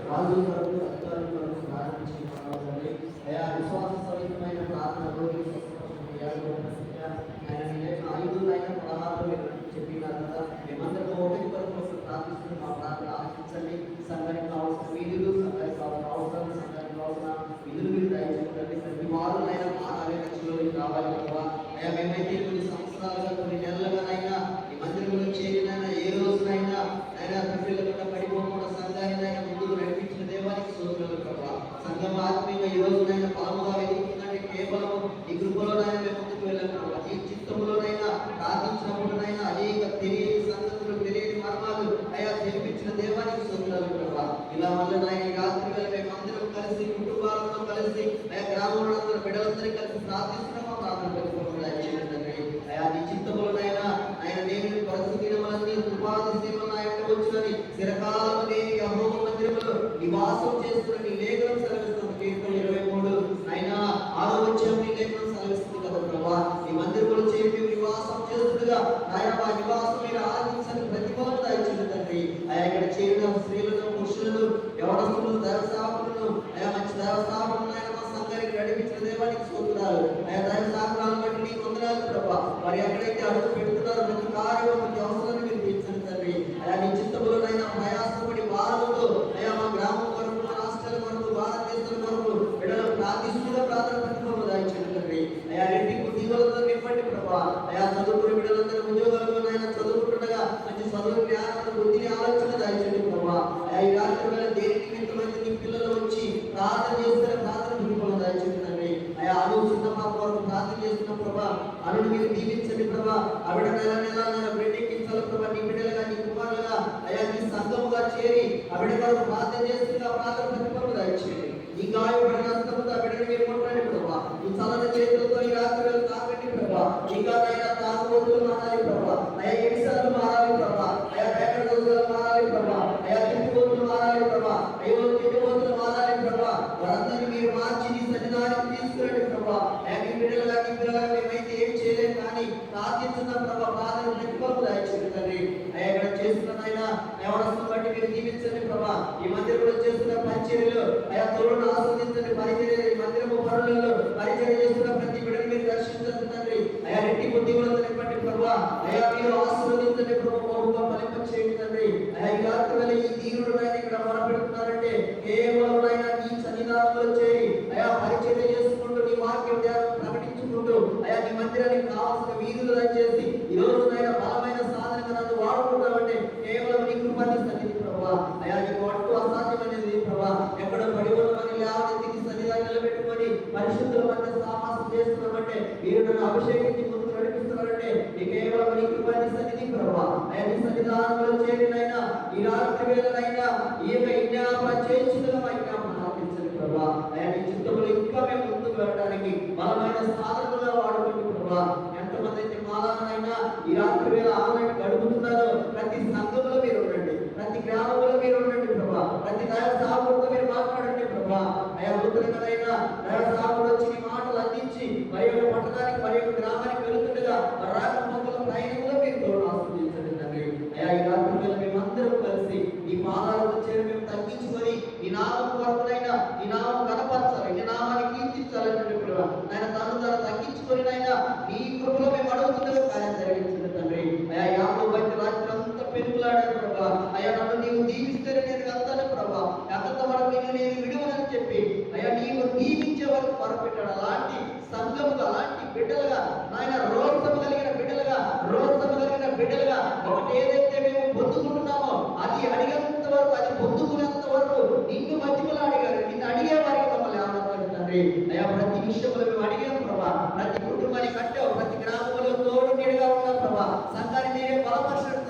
రాజు కొరకు అధికారుల కొరకు ప్రారంభించి అయా విశ్వాస సహితమైన ప్రార్థన రోజు ఆయన 5 అయిన 16 చెప్పినారు కదా. మేమందరం ఒకటి కొరకు ప్రార్థిస్తున్న మా ప్రార్థన ఆశించండి. సంఘానికి కావాల్సిన వీధులు, సంఘానికి కావాల్సిన అవసరం, సంఘానికి కావాల్సిన విధులు మీరు దయచేయండి. ప్రతి వారు అయినా మారాలి, రక్షణలోకి రావాలి కదా. అయ్యా మేమైతే కొన్ని సంవత్సరాలుగా కొన్ని నెలలుగానైనా ఈ మందిరంలో చేరినైనా ఏ రోజునైనా అయినా పిల్లలుగా పడిపోకుండా సంఘాన్ని ముందుకు నడిపించిన దేవానికి స్తోత్రాలు ప్రభా. సంఘం ఆత్మీయంగా ఈ రోజునైనా బలముగా వెతుకుతుందంటే కేవలం ఈ కృపలోనైనా మేము ముందుకు వెళ్ళాం ప్రభా. ఈ చిత్తంలోనైనా ప్రార్థించినప్పుడునైనా అనేక తెలియని సంగతులు, తెలియని మర్మాలు అయా తెలిపించిన దేవానికి స్తోత్రాలు ప్రభా. ఇలా వల్ల నాయన రాత్రి వేళ మేము అందరం కలిసి కుటుంబాలతో కలిసి అయా గ్రామంలో బిడ్డలందరూ కలిసి ప్రార్థిస్తున్నామా ప్రార్థన పెట్టుకోవడం అయా నీ చిత్తములనైనా ఆయన నేను పరిస్థితి ఉపాధి సేవలు ఆయన వచ్చునని చిరకాలం లేని యెహోవ మందిరములో నివాసం చేస్తున్న నీ లేఖనం సెలవిస్తుంది. కీర్తన 23 ఆయన 6వ వచనం నీ లేఖనం సెలవిస్తుంది కదా ప్రభా. ఈ మందిరములో చేరి నివాసం చేస్తుండగా ఆయన మా నివాసం మీరు ఆరాధించని ప్రతిఫలం దయచేయండి తండ్రి. అయా ఇక్కడ చేరిన స్త్రీలను, పురుషులను, యవనస్తులను, దైవసేవకులను అయా మంచి దైవసేవకులను ఆయన మా సంఘానికి నడిపించిన దేవానికి స్తోత్రాలు. అయా దైవసేవకులను బట్టి నీకు వందనాలు ప్రభా. మరి ఎక్కడైతే అడుగు పెడుతున్నారు ప్రతి కార్యం, ప్రతి అవసరాన్ని మీరు తీర్చండి తండ్రి. అయా నీ చిత్తములోనైనా ప్రయాసపడి వారముతో అయా మా గ్రామం కొరకు, మా రాష్ట్రాల కొరకు, భారతదేశం కొరకు బిడ్డలు ప్రార్థిస్తున్న ప్రార్థన ప్రతిఫలం దయచేయండి తండ్రి. అయా రెడ్డికి దీవులతో నింపండి ప్రభా. అయా చదువుకుని బిడ్డలందరూ ఉద్యోగాలలోనైనా చదువుకుంటుండగా మంచి చదువు, జ్ఞానం, బుద్ధిని, ఆలోచన దయచేయండి ప్రభా. అయా ఈ రాత్రి వేళ దేని నిమిత్తమైతే నీ పిల్లలు వచ్చి ప్రార్థన చేస్తున్న ప్రార్థన ప్రతిఫలం దయచేయండి తండ్రి. అయా ఆలోచన మా కొరకు ప్రార్థన చేస్తున్న ప్రభా. అను మీరు దీవించండి ప్రభా. ఆవిడ నెల నెల బిడ్డెక్కించాలి ప్రభా. నీ బిడ్డలుగా, నీ కుమారులుగా అయా నీ సంఘముగా చేరి ఆవిడ కొరకు ప్రార్థన చేస్తున్న ప్రార్థన ప్రతిఫలం దయచేయండి. ఈ గాయపడిన హస్తముతో ఆ బిడ్డను మీరు ముట్టండి ప్రభా. ఈ చల్లని చేతులతో ఈ రాత్రి తాకండి ప్రభా. ఇంకా నైనా తాగుబోతులు మారాలి ప్రభా. అయా ఎడిసార్లు మారాలి ప్రభా. అయా పేకడ దోసులు మారాలి ప్రభా. అయా తిట్టుబోతులు మారాలి ప్రభా. అయ్యో తిట్టుబోతులు మారాలి ప్రభా. వారందరినీ మీరు మార్చి నీ సన్నిధానం తీసుకురండి ప్రభా. అయా నీ బిడ్డలుగా, నీ పిల్లలుగా మేమైతే ఏం చేయలేము కానీ ప్రార్థించిన ప్రభా ప్రార్థన ప్రతిఫలం దయచేయండి తండ్రి. అయా ఇక్కడ చేస్తున్నదైనా ఎవరస్తుని బట్టి మీరు దీవించండి ప్రభా. ఈ మందిరంలో చేస్తున్న పరిచర్యలు అయా తోడును ఆస్వాదించండి. పరిచర్య మందిరము పనులలో పరిచర్య చేస్తున్న ప్రతి బిడ్డని మీరు దర్శించండి తండ్రి. అయా రెడ్డి బుద్ధిములతో నింపండి ప్రభా. అయా మీరు ఆశీర్వదించండి ప్రభా. బహుగా ఫలింప చేయండి తండ్రి. అయా ఈ రాత్రి వేళ ఈ దీనుడు ఇక్కడ మొరపెడుతున్నారంటే కేవలం నీ సన్నిధానంలో చేరి అయా పరిచర్య చేసుకుంటూ నీ వాక్యం ప్రకటించుకుంటూ అయా నీ మందిరానికి కావాల్సిన వీధులు దయచేసి ఈ రోజు బలమైన సాధనగా నన్ను వాడుకుంటామంటే కేవలం నీ కృపని సన్నిధి ప్రభా. అయా నీకు అట్టు అసాధ్యమైనది ప్రభా. ఎక్కడో పడి ఉన్నమని లేవనెత్తి సన్నిధానం నిలబెట్టుకొని పరిశుద్ధుల మధ్య సాహసం చేస్తున్నామంటే మీరు నన్ను అభిషేకించి ముందు నడిపిస్తున్నారంటే నీ కేవలం నీ కృపని సన్నిధి ప్రభా. అయా నీ సన్నిధానంలో చేరినైనా ఈ రాత్రి వేళనైనా ఈ యొక్క విజ్ఞాపన చేయించుగా ఆపించండి ప్రభా. అయా నీ చిత్తములు ఇంకా మేము ముందుకు వెళ్ళడానికి బలమైన సాధనగా వాడుకోండి ప్రభా. ఎంతమంది అయితే మాలానైనా ఈ రాత్రి వేళ ఆమె గడుపుతున్నారో ప్రతి సంఘంలో మీరు ఉండండి, ప్రతి గ్రామంలో మీరు ఉండండి ప్రభా. ప్రతి దైవ సాగుతో మీరు మాట్లాడండి ప్రభా. అయా నూతనైనా దైవ సాగుడు వచ్చి నీ మాటలు అందించి మరి యొక్క పట్టణానికి, మరి యొక్క గ్రామానికి వెళుతుండగా రాకపోకల ప్రయాణంలో మీరు తోడు ఆస్వాదించండి తండ్రి. అయా ఈ రాత్రి వేళ మేమందరం కలిసి ఈ పాదాలకు చేరి మేము తగ్గించుకొని ఈ నామం కొరకునైనా ఈ నామం కనపరచాలి, ఈ నామాన్ని కీర్తించాలని ప్రభా. ఆయన తను తగ్గించుకొని నైనా ఈ కృపలో మేము అడుగుతుండగా కార్యం జరిగించండి తండ్రి. అయా యాభై బట్టి రాత్రి అంతా పెరుగులాడారు ప్రభా. అయా నన్ను నీవు దీవిస్తే నేను వెళ్తాను ప్రభా. అంత వరకు నేను విడువనని చెప్పి అయా నీవు దీవించే వరకు మొరపెట్టాడు. అలాంటి సంఘముగా, అలాంటి బిడ్డలుగా ఆయన రోషము కలిగిన బిడ్డలుగా, రోషము కలిగిన బిడ్డలుగా ఒకటి ఏదైతే మేము పొందుకుంటున్నామో అది అడిగేంత వరకు, అది పొందుకునేంత వరకు నిన్ను మధ్యలో అడిగారు. నిన్ను అడిగే వారికి మమ్మల్ని ఆనందండి తండ్రి. అయా ప్రతి విషయంలో మేము అడిగాం ప్రభా. ప్రతి కుటుంబాన్ని కట్టావు, ప్రతి గ్రామంలో తోడు నీడుగా ఉన్నాం ప్రభా. సంఘాన్ని మీరే బలపరచండి